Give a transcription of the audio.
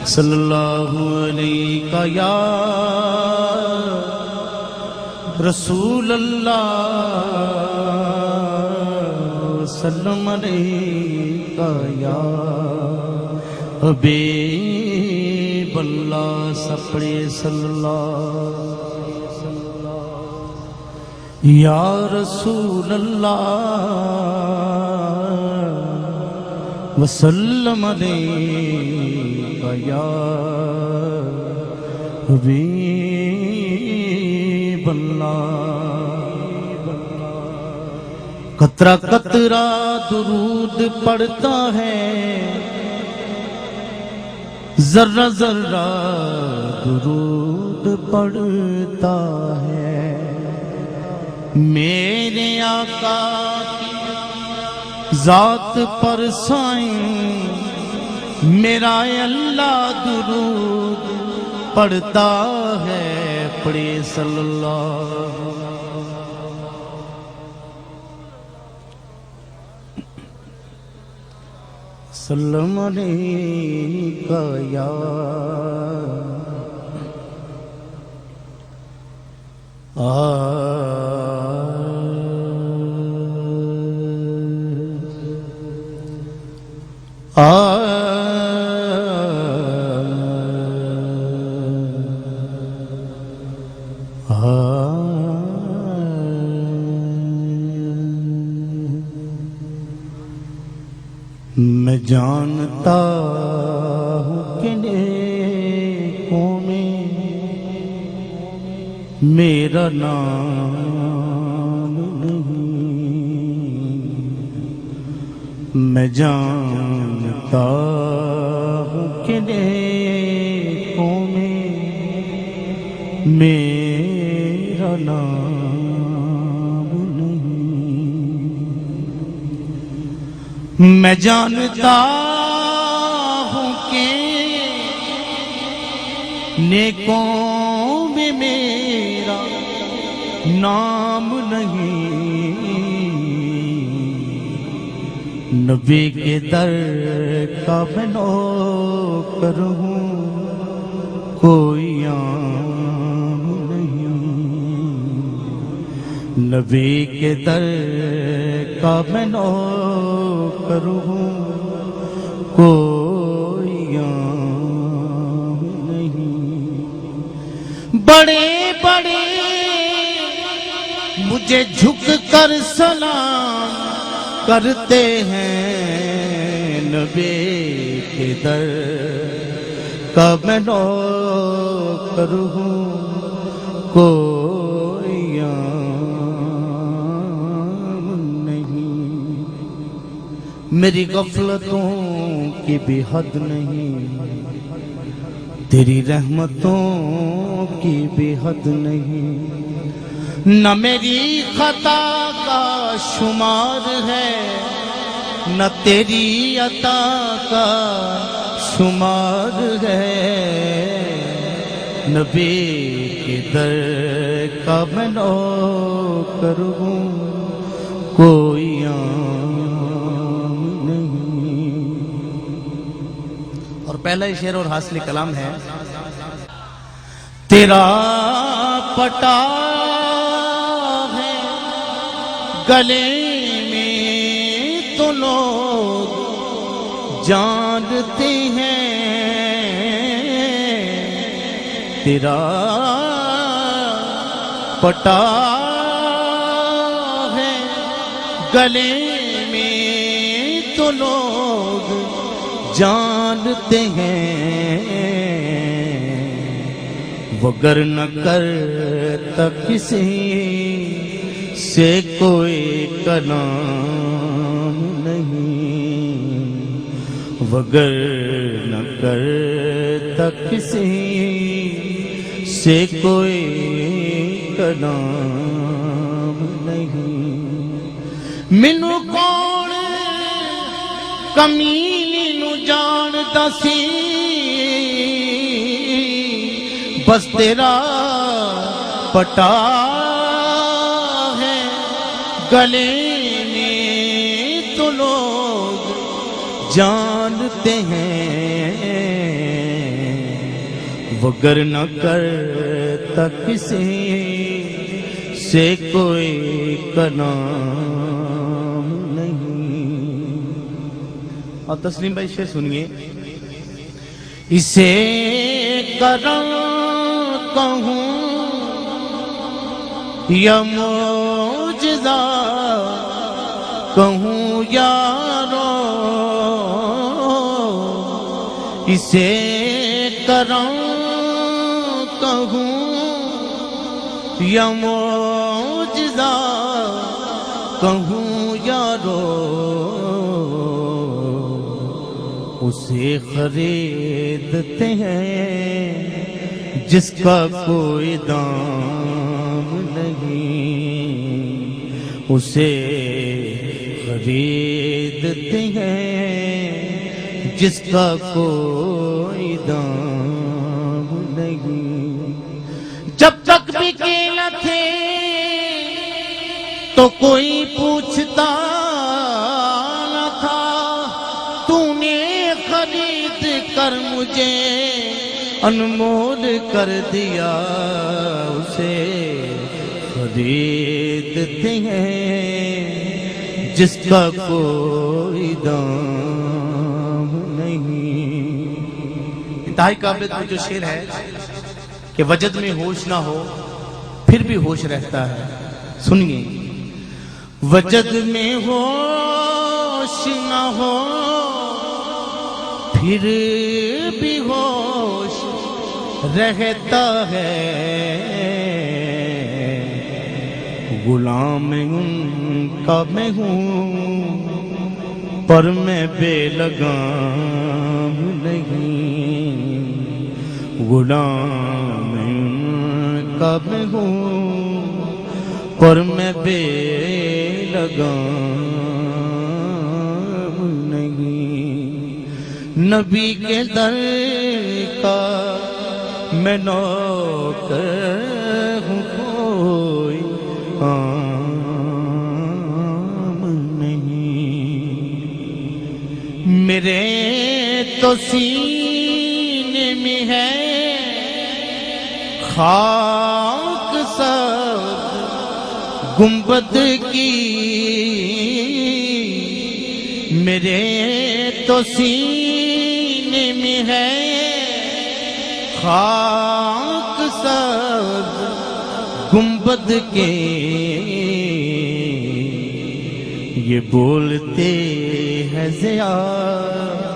صلی اللہ علیہ یا رسول اللہ وسلم علیہ یا حبیب اللہ سپڑے صلی اللہ یا رسول اللہ وسلم علیہ یا حبیب اللہ قطرہ قطرہ درود پڑھتا ہے ذرہ ذرہ درود پڑھتا ہے میرے آقا کی ذات پر سائیں میرا اللہ درود پڑھتا ہے پڑھے صلی اللہ وسلم علیہ یا میں جانتا ہوں کہ نیکوں میں میرا نام نہیں میں جانتا ہوں کہ نیکوں میں میرا نام نہیں میں جانتا ہوں کہ نیکوں میں میرا نام نہیں نبی کے در کا میں نوکر ہوں کوئی عام نہیں نبی کے در کا میں نوکر ہوں کوئی عام نہیں بڑے بڑے مجھے جھک کر سلام کرتے ہیں نبی کے در کا میں نوکر ہوں کوئی عام نہیں میری غفلتوں کی بھی حد نہیں تیری رحمتوں کی بھی حد نہیں نہ میری خطا کا شمار ہے نہ تیری عطا کا شمار ہے نبی کے در کا میں نوکر ہوں کوئی عام نہیں اور پہلا ہی شعر اور حاصل کلام ہے تیرا پٹا ہے گلے میں تو لوگ جانتے ہیں تیرا پٹا ہے گلے میں تو لوگ جانتے ہیں وگر نہ کرتا کسی سے کوئی کلام نہیں وگر نہ کرتا کسی سے کوئی کلام نہیں مینوں کون کمیلی نو جاندا سی بس تیرا پٹا ہے گلے میں تو لوگ جانتے ہیں وگر نہ کرتا کسی سے کوئی کلام نہیں. اور تسلیم بھائی شعر سنیے. اسے کرم کہوں یا معجزہ کہوں یارو، اسے کرم کہوں یا معجزہ کہوں یارو، اسے خریدتے ہیں جس کا کوئی دام نہیں، اسے خریدتے ہیں جس کا کوئی دام نہیں. جب تک بکے نہ تھے تو کوئی پوچھتا نہ تھا، تو نے خرید کر مجھے انمول کر دیا، اسے خریدتے ہیں جس کا کوئی دام نہیں. انتہائی قابلیت میں جو شعر ہے کہ وجد میں ہوش نہ ہو پھر بھی ہوش رہتا ہے. سنیے. وجد میں ہوش نہ ہو پھر بھی ہوش رہتا ہے، غلام ان کا میں ہوں پر میں بے لگام نہیں، غلام ان کا میں ہوں پر میں بے لگام نہیں. نبی کے در کا میں نوکر ہوں، کوئی کام نہیں. میرے تو سینے میں ہے خاک سب گنبد کی، میرے تو سینے میں ہے خاک سب گنبد کے، یہ بولتے ہیں ضیاء